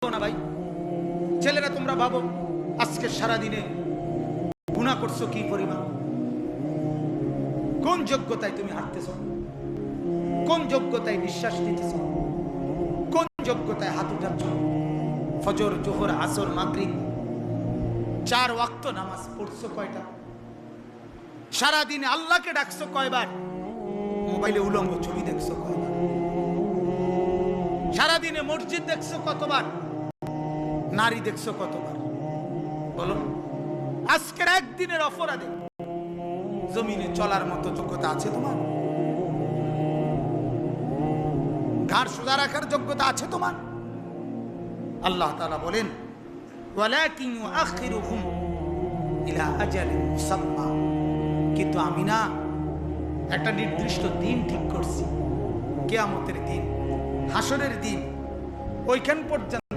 না ভাই, ছেলেরা তোমরা ভাবো আজকে সারা দিনে গুনাহ করছো কি পরিমাণ। কোন যোগ্যতায় তুমি হাঁটতেছো, কোন যোগ্যতায় নিঃশ্বাস নিতেছো, কোন যোগ্যতায় হাত উঠাচ্ছ। ফজর, জোহর, আসর, মাগরিব 4 ওয়াক্ত নামাজ পড়ছো কয়টা? সারা দিনে আল্লাহকে ডাকছো কয়বার? মোবাইলে উলঙ্গ ছবি দেখছো কয়বার? সারা দিনে মসজিদ দেখছো কতবার? নারী দেখছো কতবার? বলো, আজকের একদিনের অপরাধে জমিনে চলার মতো যোগ্যতা আছে তোমার? ঘাড় সোজা রাখার যোগ্যতা আছে তোমার? আল্লাহ তাআলা বলেন, ওয়ালাকিন ইউআখিরুহুম ইলা আজালিন মুসাম্মা, কিন্তু আমি না একটা নির্দিষ্ট দিন ঠিক করছি, কিয়ামতের দিন, হাসরের দিন, ওইখান পর্যন্ত